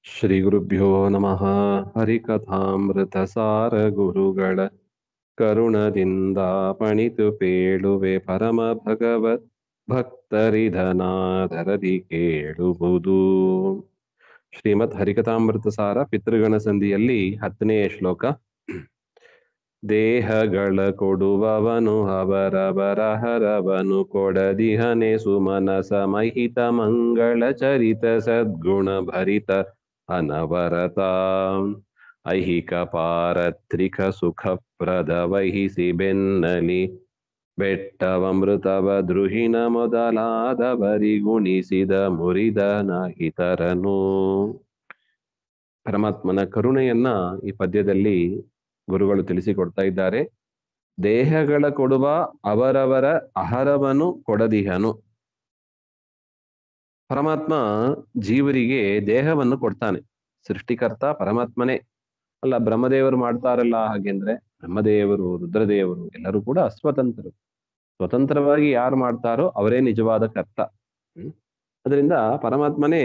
ಶ್ರೀ ಗುರುಭ್ಯೋ ನಮಃ. ಹರಿಕಥಾಮೃತ ಸಾರ ಗುರುಗಳ ಕರುಣದಿಂದ ಪಣಿತು ಪೇಳುವೆ ಪರಮ ಭಗವತ್ ಭಕ್ತರಿಧನಾದರದಿ ಕೇಳುವುದು. ಶ್ರೀಮದ್ ಹರಿಕಥಾಮೃತ ಸಾರ ಪಿತೃಗಣ ಸಂಧಿಯಲ್ಲಿ 10ನೇ ಶ್ಲೋಕ. ದೇಹಗಳ ಕೊಡುವವನು ಅವರವರ ಹರವನು ಕೊಡದಿಹನೆ ಸುಮನಸ ಮಹಿತ ಮಂಗಳ ಚರಿತ ಸದ್ಗುಣ ಭರಿತ ಅನವರತ ಐಹಿಕ ಪಾರತ್ರಿಕ ಸುಖಪ್ರದ ವಹಿಸಿ ಬೆನ್ನಲಿ ಬೆಟ್ಟವಮೃತವ ದ್ರುಹಿಣ ಮೊದಲಾದವರಿಗುಣಿಸಿದ ಮುರಿದನ ಇತರನು. ಪರಮಾತ್ಮನ ಕರುಣೆಯನ್ನ ಈ ಪದ್ಯದಲ್ಲಿ ಗುರುಗಳು ತಿಳಿಸಿಕೊಡ್ತಾ ಇದ್ದಾರೆ. ದೇಹಗಳ ಕೊಡುವ ಅವರವರ ಅಹರವನು ಕೊಡದಿಹನು. ಪರಮಾತ್ಮ ಜೀವರಿಗೆ ದೇಹವನ್ನು ಕೊಡ್ತಾನೆ. ಸೃಷ್ಟಿಕರ್ತ ಪರಮಾತ್ಮನೇ ಅಲ್ಲ. ಬ್ರಹ್ಮದೇವರು ಮಾಡ್ತಾರಲ್ಲ ಹಾಗೆಂದ್ರೆ ಬ್ರಹ್ಮದೇವರು, ರುದ್ರದೇವರು ಎಲ್ಲರೂ ಕೂಡ ಸ್ವತಂತ್ರರು. ಸ್ವತಂತ್ರವಾಗಿ ಯಾರು ಮಾಡ್ತಾರೋ ಅವರೇ ನಿಜವಾದ ಕರ್ತ. ಅದರಿಂದ ಪರಮಾತ್ಮನೇ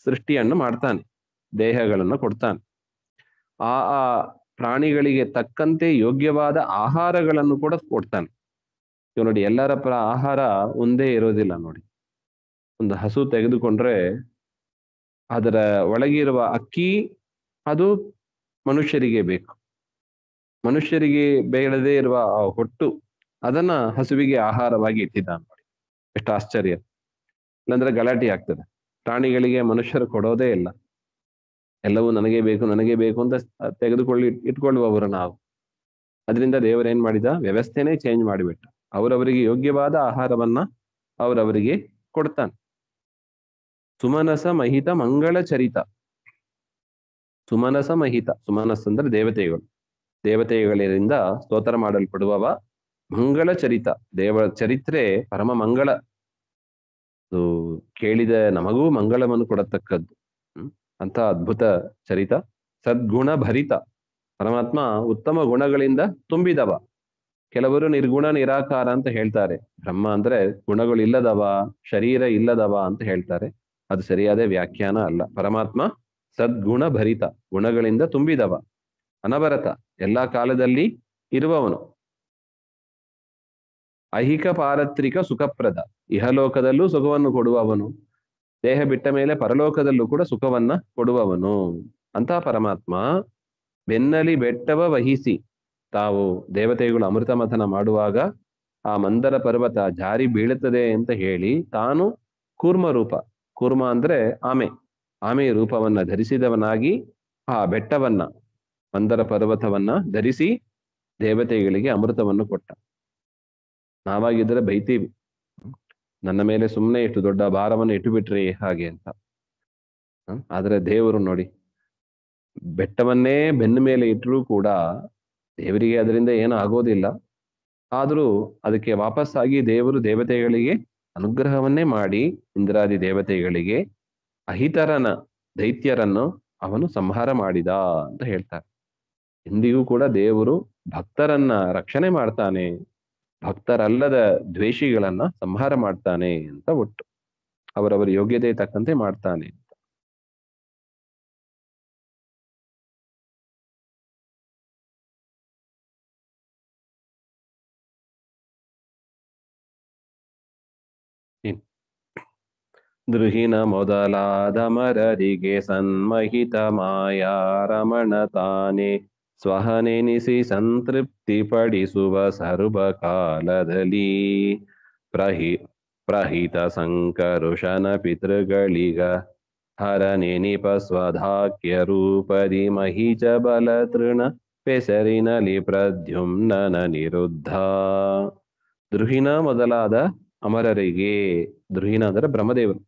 ಸೃಷ್ಟಿಯನ್ನು ಮಾಡ್ತಾನೆ, ದೇಹಗಳನ್ನು ಕೊಡ್ತಾನೆ. ಆ ಆ ಪ್ರಾಣಿಗಳಿಗೆ ತಕ್ಕಂತೆ ಯೋಗ್ಯವಾದ ಆಹಾರಗಳನ್ನು ಕೂಡ ಕೊಡ್ತಾನೆ. ಇವ್ ನೋಡಿ, ಎಲ್ಲರ ಆಹಾರ ಒಂದೇ ಇರೋದಿಲ್ಲ ನೋಡಿ. ಒಂದು ಹಸು ತೆಗೆದುಕೊಂಡ್ರೆ ಅದರ ಒಳಗಿರುವ ಅಕ್ಕಿ ಅದು ಮನುಷ್ಯರಿಗೆ ಬೇಕು. ಮನುಷ್ಯರಿಗೆ ಬೇಡದೇ ಇರುವ ಆ ಹೊಟ್ಟು ಅದನ್ನ ಹಸುವಿಗೆ ಆಹಾರವಾಗಿ ಇಟ್ಟಿದ್ದಾನೆ ನೋಡಿ. ಎಷ್ಟು ಆಶ್ಚರ್ಯ! ಇಲ್ಲಾಂದ್ರೆ ಗಲಾಟೆ ಆಗ್ತದೆ. ಪ್ರಾಣಿಗಳಿಗೆ ಮನುಷ್ಯರು ಕೊಡೋದೇ ಇಲ್ಲ. ಎಲ್ಲವೂ ನನಗೆ ಬೇಕು ನನಗೆ ಬೇಕು ಅಂತ ಇಟ್ಕೊಳ್ಳುವವರು ನಾವು. ಅದರಿಂದ ದೇವರೇನ್ ಮಾಡಿದ, ವ್ಯವಸ್ಥೆನೇ ಚೇಂಜ್ ಮಾಡಿಬಿಟ್ಟ. ಅವರವರಿಗೆ ಯೋಗ್ಯವಾದ ಆಹಾರವನ್ನ ಅವರವರಿಗೆ ಕೊಡ್ತಾನೆ. ಸುಮನಸ ಮಹಿತ ಮಂಗಳ ಚರಿತ. ಸುಮನಸ ಮಹಿತ, ಸುಮನಸ್ ಅಂದ್ರೆ ದೇವತೆಗಳು. ದೇವತೆಗಳಿಂದ ಸ್ತೋತ್ರ ಮಾಡಲ್ಪಡುವವ ಮಂಗಳ ಚರಿತ. ದೇವ ಚರಿತ್ರೆ ಪರಮ ಮಂಗಳ. ಅದು ಕೇಳಿದ ನಮಗೂ ಮಂಗಳವನ್ನು ಕೊಡತಕ್ಕದ್ದು. ಅಂತ ಅದ್ಭುತ ಚರಿತ. ಸದ್ಗುಣ ಭರಿತ. ಪರಮಾತ್ಮ ಉತ್ತಮ ಗುಣಗಳಿಂದ ತುಂಬಿದವ. ಕೆಲವರು ನಿರ್ಗುಣ ನಿರಾಕಾರ ಅಂತ ಹೇಳ್ತಾರೆ. ಬ್ರಹ್ಮ ಅಂದ್ರೆ ಗುಣಗಳು ಇಲ್ಲದವ, ಶರೀರ ಇಲ್ಲದವ ಅಂತ ಹೇಳ್ತಾರೆ. ಅದು ಸರಿಯಾದ ವ್ಯಾಖ್ಯಾನ ಅಲ್ಲ. ಪರಮಾತ್ಮ ಸದ್ಗುಣ ಭರಿತ, ಗುಣಗಳಿಂದ ತುಂಬಿದವ, ಅನವರತ, ಎಲ್ಲಾ ಕಾಲದಲ್ಲಿ ಇರುವವನು. ಐಹಿಕ ಪಾರತ್ರಿಕ ಸುಖಪ್ರದ, ಇಹಲೋಕದಲ್ಲೂ ಸುಖವನ್ನು ಕೊಡುವವನು. ದೇಹ ಬಿಟ್ಟ ಮೇಲೆ ಪರಲೋಕದಲ್ಲೂ ಕೂಡ ಸುಖವನ್ನ ಕೊಡುವವನು. ಅಂತ ಪರಮಾತ್ಮ ಬೆನ್ನಲಿ ಬೆಟ್ಟವ ವಹಿಸಿ, ತಾವು ದೇವತೆಗಳು ಅಮೃತ ಮಥನ ಮಾಡುವಾಗ ಆ ಮಂದರ ಪರ್ವತ ಜಾರಿ ಬೀಳುತ್ತದೆ ಅಂತ ಹೇಳಿ ತಾನು ಕೂರ್ಮ ರೂಪ, ಕೂರ್ಮ ಅಂದ್ರೆ ಆಮೆ ರೂಪವನ್ನ ಧರಿಸಿದವನಾಗಿ ಆ ಬೆಟ್ಟವನ್ನ, ಮಂದರ ಪರ್ವತವನ್ನ ಧರಿಸಿ ದೇವತೆಗಳಿಗೆ ಅಮೃತವನ್ನು ಕೊಟ್ಟ. ನಾವಾಗಿದ್ರೆ ಬೈತೀವಿ, ನನ್ನ ಮೇಲೆ ಸುಮ್ಮನೆ ಇಷ್ಟು ದೊಡ್ಡ ಭಾರವನ್ನು ಇಟ್ಟು ಬಿಟ್ರಿ ಹಾಗೆ ಅಂತ. ಆದ್ರೆ ದೇವರು ನೋಡಿ, ಬೆಟ್ಟವನ್ನೇ ಬೆನ್ನ ಮೇಲೆ ಇಟ್ಟರೂ ಕೂಡ ದೇವರಿಗೆ ಅದರಿಂದ ಏನು ಆಗೋದಿಲ್ಲ. ಆದರೂ ಅದಕ್ಕೆ ವಾಪಸ್ಸಾಗಿ ದೇವರು ದೇವತೆಗಳಿಗೆ ಅನುಗ್ರಹವನ್ನೇ ಮಾಡಿ, ಇಂದ್ರಾದಿ ದೇವತೆಗಳಿಗೆ ಅಹಿತರನ ದೈತ್ಯರನ್ನು ಅವನು ಸಂಹಾರ ಮಾಡಿದ ಅಂತ ಹೇಳ್ತಾರೆ. ಇಂದಿಗೂ ಕೂಡ ದೇವರು ಭಕ್ತರನ್ನ ರಕ್ಷಣೆ ಮಾಡ್ತಾನೆ, ಭಕ್ತರಲ್ಲದ ದ್ವೇಷಿಗಳನ್ನ ಸಂಹಾರ ಮಾಡ್ತಾನೆ ಅಂತ ಒಟ್ಟು. ಅವರವರ ಯೋಗ್ಯತೆ ತಕ್ಕಂತೆ ಮಾಡ್ತಾನೆ. ದ್ರುಹಿಣ ಮೊದಲಾದ ಮರರಿಗೆ ಸನ್ಮಹಿತ ಮಾಯಾ ರಮಣ ತಾನೆ ಸ್ವಹನೆನಿಸಿ ಸಂತೃಪ್ತಿ ಪಡಿಸುವ ಸರ್ವಕಾಲದಲ್ಲಿ ಪ್ರಹಿತ ಸಂಕರುಷನ ಪಿತೃಗಳಿಗ ಹರನೆನಿಪ ಸ್ವಧಾಕ್ಯ ರೂಪದಿ ಮಹಿಚ ಬಲ ತೃಣ ಪೆಸರಿನಲಿ ಪ್ರದ್ಯುಮ್ನನ ನಿರುದ್ಧ. ದ್ರುಹಿಣ ಮೊದಲಾದ ಅಮರರಿಗೆ, ದ್ರುಹಿಣ ಅಂದರೆ ಬ್ರಹ್ಮದೇವರು,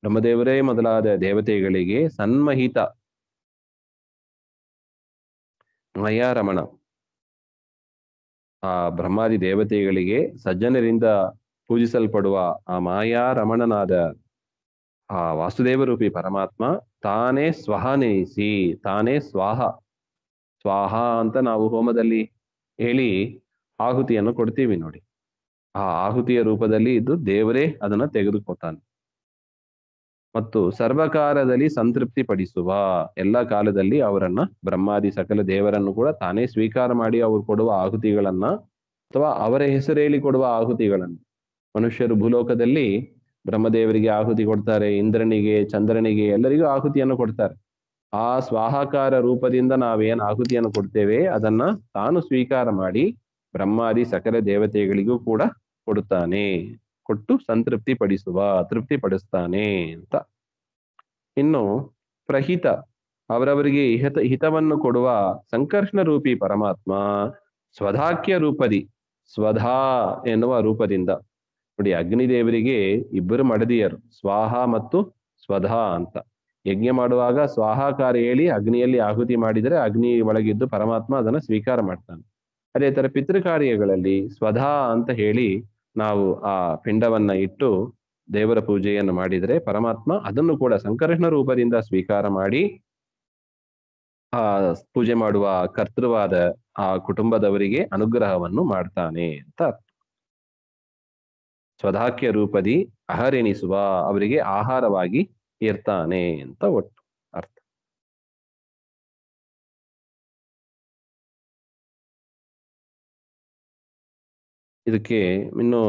ಬ್ರಹ್ಮದೇವರೇ ಮೊದಲಾದ ದೇವತೆಗಳಿಗೆ ಸನ್ಮಹಿತ ಮಯಾರಮಣ, ಆ ಬ್ರಹ್ಮಾದಿ ದೇವತೆಗಳಿಗೆ ಸಜ್ಜನರಿಂದ ಪೂಜಿಸಲ್ಪಡುವ ಆ ಮಾಯಾರಮಣನಾದ ಆ ವಾಸುದೇವ ರೂಪಿ ಪರಮಾತ್ಮ ತಾನೇ ಸ್ವಹನೆನಿಸಿ, ತಾನೇ ಸ್ವಾಹ ಅಂತ ನಾವು ಹೋಮದಲ್ಲಿ ಹೇಳಿ ಆಹುತಿಯನ್ನು ಕೊಡ್ತೀವಿ ನೋಡಿ. ಆ ಆಹುತಿಯ ರೂಪದಲ್ಲಿ ಇದ್ದು ದೇವರೇ ಅದನ್ನ ತೆಗೆದುಕೊತಾನೆ. ಮತ್ತು ಸರ್ವಕಾಲದಲ್ಲಿ ಸಂತೃಪ್ತಿ ಪಡಿಸುವ, ಎಲ್ಲ ಕಾಲದಲ್ಲಿ ಅವರನ್ನ ಬ್ರಹ್ಮಾದಿ ಸಕಲ ದೇವರನ್ನು ಕೂಡ ತಾನೇ ಸ್ವೀಕಾರ ಮಾಡಿ ಅವರು ಕೊಡುವ ಆಹುತಿಗಳನ್ನ ಅಥವಾ ಅವರ ಹೆಸರೇಳಿ ಕೊಡುವ ಆಹುತಿಗಳನ್ನು, ಮನುಷ್ಯರು ಭೂಲೋಕದಲ್ಲಿ ಬ್ರಹ್ಮದೇವರಿಗೆ ಆಹುತಿ ಕೊಡ್ತಾರೆ, ಇಂದ್ರನಿಗೆ, ಚಂದ್ರನಿಗೆ, ಎಲ್ಲರಿಗೂ ಆಹುತಿಯನ್ನು ಕೊಡ್ತಾರೆ. ಆ ಸ್ವಾಹಾಕಾರ ರೂಪದಿಂದ ನಾವೇನ್ ಆಹುತಿಯನ್ನು ಕೊಡ್ತೇವೆ ಅದನ್ನ ತಾನು ಸ್ವೀಕಾರ ಮಾಡಿ ಬ್ರಹ್ಮಾದಿ ಸಕಲ ದೇವತೆಗಳಿಗೂ ಕೂಡ ಕೊಡುತ್ತಾನೆ, ಕೊಟ್ಟು ಸಂತೃಪ್ತಿ ಪಡಿಸುವ, ತೃಪ್ತಿ ಪಡಿಸ್ತಾನೆ ಅಂತ. ಇನ್ನು ಪ್ರಹಿತ, ಅವರವರಿಗೆ ಹಿತವನ್ನು ಕೊಡುವ ಸಂಕರ್ಷಣ ರೂಪಿ ಪರಮಾತ್ಮ ಸ್ವಧಾಕ್ಯ ರೂಪದಿ, ಸ್ವಧಾ ಎನ್ನುವ ರೂಪದಿಂದ. ನೋಡಿ, ಅಗ್ನಿದೇವರಿಗೆ ಇಬ್ಬರು ಮಡದಿಯರು, ಸ್ವಾಹ ಮತ್ತು ಸ್ವಧಾ ಅಂತ. ಯಜ್ಞ ಮಾಡುವಾಗ ಸ್ವಾಹಾಕಾರ ಹೇಳಿ ಅಗ್ನಿಯಲ್ಲಿ ಆಹುತಿ ಮಾಡಿದರೆ ಅಗ್ನಿ ಒಳಗಿದ್ದು ಪರಮಾತ್ಮ ಅದನ್ನು ಸ್ವೀಕಾರ ಮಾಡ್ತಾನೆ. ಅದೇ ತರ ಪಿತೃಕಾರ್ಯಗಳಲ್ಲಿ ಸ್ವಧಾ ಅಂತ ಹೇಳಿ ನಾವು ಆ ಪಿಂಡವನ್ನ ಇಟ್ಟು ದೇವರ ಪೂಜೆಯನ್ನು ಮಾಡಿದರೆ ಪರಮಾತ್ಮ ಅದನ್ನು ಕೂಡ ಸಂಕರ್ಷಣ ರೂಪದಿಂದ ಸ್ವೀಕಾರ ಮಾಡಿ ಆ ಪೂಜೆ ಮಾಡುವ ಕರ್ತೃವಾದ ಆ ಕುಟುಂಬದವರಿಗೆ ಅನುಗ್ರಹವನ್ನು ಮಾಡ್ತಾನೆ ಅಂತ. ಸ್ವಧಾಕ್ಯ ರೂಪದಿ ಅಹರೆನಿಸುವ, ಅವರಿಗೆ ಆಹಾರವಾಗಿ ಇರ್ತಾನೆ ಅಂತ ಒಟ್ಟು ಅರ್ಥ. ಇದಕ್ಕೆ ಇನ್ನು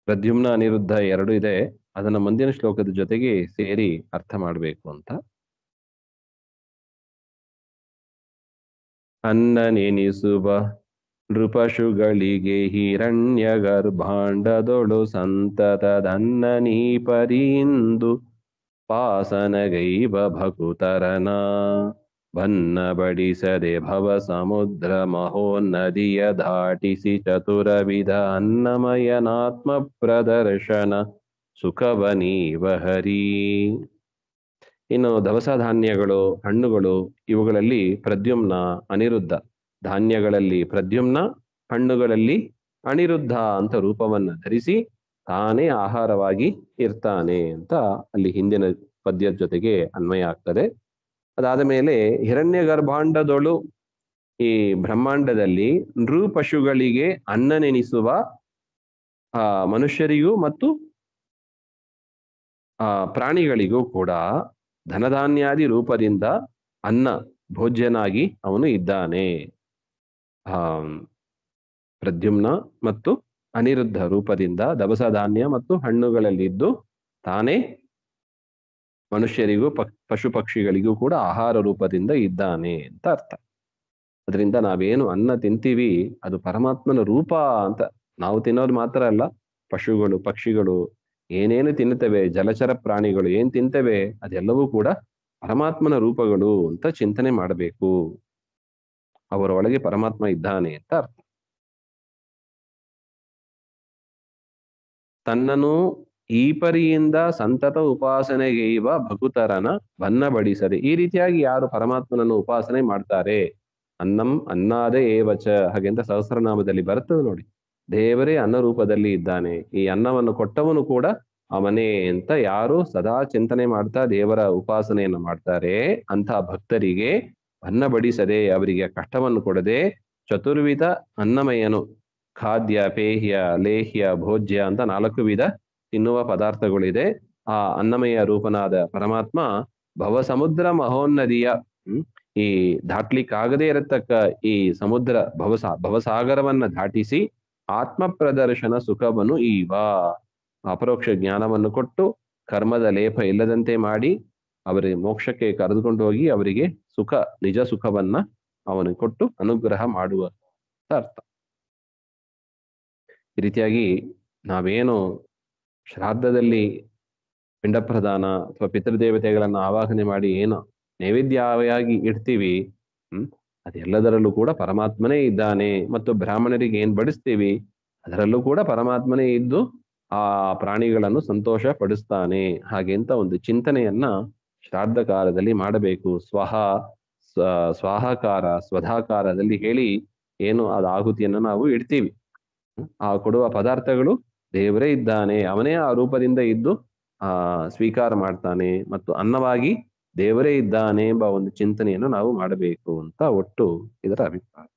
ಪ್ರದ್ಯುಮ್ನ ಅನಿರುದ್ಧ ಎರಡು ಇದೆ, ಅದನ್ನ ಮುಂದಿನ ಶ್ಲೋಕದ ಜೊತೆಗೆ ಸೇರಿ ಅರ್ಥ ಮಾಡಬೇಕು ಅಂತ. ಅನ್ನ ನೆನಿಸುವ ನೃಪಶುಗಳಿಗೆ ಹಿರಣ್ಯ ಗರ್ಭಾಂಡದೊಳು ಸಂತತದನ್ನ ನೀಪರಿಂದು ಪಾಸನಗೈವ ಭಕುತರನ ಬನ್ನ ಬಡಿಸದೆ ಭವ ಸಮುದ್ರ ಮಹೋನ್ನದಿಯ ದಾಟಿಸಿ ಚತುರವಿಧ ಅನ್ನಮಯನಾತ್ಮ ಪ್ರದರ್ಶನ ಸುಖವನೀವ ಹರಿ. ಇನ್ನು ದವಸ ಧಾನ್ಯಗಳು, ಹಣ್ಣುಗಳು, ಇವುಗಳಲ್ಲಿ ಪ್ರದ್ಯುಮ್ನ, ಅನಿರುದ್ಧ. ಧಾನ್ಯಗಳಲ್ಲಿ ಪ್ರದ್ಯುಮ್ನ, ಹಣ್ಣುಗಳಲ್ಲಿ ಅನಿರುದ್ಧ ಅಂತ ರೂಪವನ್ನ ಧರಿಸಿ ತಾನೇ ಆಹಾರವಾಗಿ ಇರ್ತಾನೆ ಅಂತ ಅಲ್ಲಿ ಹಿಂದಿನ ಪದ್ಯದ ಜೊತೆಗೆ ಅನ್ವಯ ಆಗ್ತದೆ. ಅದಾದ ಮೇಲೆ ಹಿರಣ್ಯ ಗರ್ಭಾಂಡದೊಳು, ಈ ಬ್ರಹ್ಮಾಂಡದಲ್ಲಿ ನೃ ಪಶುಗಳಿಗೆ ಅನ್ನ ನೆನಿಸುವ ಮನುಷ್ಯರಿಗೂ ಮತ್ತು ಪ್ರಾಣಿಗಳಿಗೂ ಕೂಡ ಧನಧಾನ್ಯಾದಿ ರೂಪದಿಂದ ಅನ್ನ ಭೋಜ್ಯನಾಗಿ ಅವನು ಇದ್ದಾನೆ. ಪ್ರದ್ಯುಮ್ನ ಮತ್ತು ಅನಿರುದ್ಧ ರೂಪದಿಂದ ದವಸ ಧಾನ್ಯ ಮತ್ತು ಹಣ್ಣುಗಳಲ್ಲಿದ್ದು ತಾನೇ ಮನುಷ್ಯರಿಗೂ ಪಶು ಪಕ್ಷಿಗಳಿಗೂ ಕೂಡ ಆಹಾರ ರೂಪದಿಂದ ಇದ್ದಾನೆ ಅಂತ ಅರ್ಥ. ಅದರಿಂದ ನಾವೇನು ಅನ್ನ ತಿಂತೀವಿ ಅದು ಪರಮಾತ್ಮನ ರೂಪ ಅಂತ. ನಾವು ತಿನ್ನೋದು ಮಾತ್ರ ಅಲ್ಲ, ಪಶುಗಳು, ಪಕ್ಷಿಗಳು ಏನೇನು ತಿನ್ನುತ್ತವೆ, ಜಲಚರ ಪ್ರಾಣಿಗಳು ಏನ್ ತಿಂತವೆ ಅದೆಲ್ಲವೂ ಕೂಡ ಪರಮಾತ್ಮನ ರೂಪಗಳು ಅಂತ ಚಿಂತನೆ ಮಾಡಬೇಕು. ಅವರೊಳಗೆ ಪರಮಾತ್ಮ ಇದ್ದಾನೆ ಅಂತ ಅರ್ಥ. ತನ್ನನು ಈ ಪರಿಯಿಂದ ಸಂತತ ಉಪಾಸನೆಗೈವ ಭಕುತರನ ಬಡಿಸದೆ, ಈ ರೀತಿಯಾಗಿ ಯಾರು ಪರಮಾತ್ಮನನ್ನು ಉಪಾಸನೆ ಮಾಡ್ತಾರೆ, ಅನ್ನಂ ಅನ್ನಾದೇ ಏವಚ ಹಾಗೆಂತ ಸಹಸ್ರನಾಮದಲ್ಲಿ ಬರ್ತದೆ ನೋಡಿ. ದೇವರೇ ಅನ್ನ ರೂಪದಲ್ಲಿ ಇದ್ದಾನೆ, ಈ ಅನ್ನವನ್ನು ಕೊಟ್ಟವನು ಕೂಡ ಅವನೇ ಅಂತ ಯಾರು ಸದಾ ಚಿಂತನೆ ಮಾಡ್ತಾ ದೇವರ ಉಪಾಸನೆಯನ್ನು ಮಾಡ್ತಾರೆ ಅಂತ ಭಕ್ತರಿಗೆ ಬಡಿಸದೆ, ಅವರಿಗೆ ಕಷ್ಟವನ್ನು ಕೊಡದೆ, ಚತುರ್ವಿಧ ಅನ್ನಮಯನು, ಖಾದ್ಯ, ಪೇಹ್ಯ, ಲೇಹ್ಯ, ಭೋಜ್ಯ ಅಂತ 4 ವಿಧ ತಿನ್ನುವ ಪದಾರ್ಥಗಳಿದೆ. ಆ ಅನ್ನಮಯ ರೂಪನಾದ ಪರಮಾತ್ಮ ಭವ ಸಮುದ್ರ ಮಹೋನ್ನದಿಯ, ಈ ದಾಟ್ಲಿಕ್ಕಾಗದೇ ಇರತಕ್ಕ ಈ ಸಮುದ್ರ ಭವಸಾಗರವನ್ನ ದಾಟಿಸಿ ಆತ್ಮ ಪ್ರದರ್ಶನ ಸುಖವನ್ನು ಈವ, ಅಪರೋಕ್ಷ ಜ್ಞಾನವನ್ನು ಕೊಟ್ಟು ಕರ್ಮದ ಲೇಪ ಇಲ್ಲದಂತೆ ಮಾಡಿ ಅವರಿಗೆ ಮೋಕ್ಷಕ್ಕೆ ಕರೆದುಕೊಂಡು ಹೋಗಿ ಅವರಿಗೆ ಸುಖ, ನಿಜ ಸುಖವನ್ನ ಅವನಿಗೆ ಕೊಟ್ಟು ಅನುಗ್ರಹ ಮಾಡುವ ಅರ್ಥ. ಈ ರೀತಿಯಾಗಿ ನಾವೇನು ಶ್ರಾದ್ದದಲ್ಲಿ ಪಿಂಡ ಪ್ರದಾನ ಅಥವಾ ಪಿತೃದೇವತೆಗಳನ್ನು ಆವಾಹನೆ ಮಾಡಿ ಏನು ನೈವೇದ್ಯವಾಗಿ ಇಡ್ತೀವಿ, ಅದೆಲ್ಲದರಲ್ಲೂ ಕೂಡ ಪರಮಾತ್ಮನೇ ಇದ್ದಾನೆ. ಮತ್ತು ಬ್ರಾಹ್ಮಣರಿಗೆ ಏನ್ ಬಡಿಸ್ತೀವಿ ಅದರಲ್ಲೂ ಕೂಡ ಪರಮಾತ್ಮನೇ ಇದ್ದು ಆ ಪ್ರಾಣಿಗಳನ್ನು ಸಂತೋಷ ಪಡಿಸ್ತಾನೆ. ಹಾಗೆಂತ ಒಂದು ಚಿಂತನೆಯನ್ನ ಶ್ರಾದ್ದ ಕಾಲದಲ್ಲಿ ಮಾಡಬೇಕು. ಸ್ವಾಹಾಕಾರ, ಸ್ವಧಾಕಾರದಲ್ಲಿ ಹೇಳಿ ಏನು ಅದು ಆಹುತಿಯನ್ನು ನಾವು ಇಡ್ತೀವಿ. ಆ ಕೊಡುವ ಪದಾರ್ಥಗಳು ದೇವರೇ ಇದ್ದಾನೆ, ಅವನೇ ಆ ರೂಪದಿಂದ ಇದ್ದು ಸ್ವೀಕಾರ ಮಾಡ್ತಾನೆ, ಮತ್ತು ಅನ್ನವಾಗಿ ದೇವರೇ ಇದ್ದಾನೆ ಎಂಬ ಒಂದು ಚಿಂತನೆಯನ್ನು ನಾವು ಮಾಡಬೇಕು ಅಂತ ಒಟ್ಟು ಇದರ ಅಭಿಪ್ರಾಯ.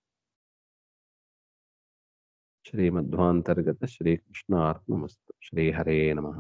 ಶ್ರೀಮಧ್ವಾಂತರ್ಗತ ಶ್ರೀಕೃಷ್ಣ ಅರ್ಪಣಮಸ್ತು. ಶ್ರೀ ಹರೇ ನಮಃ.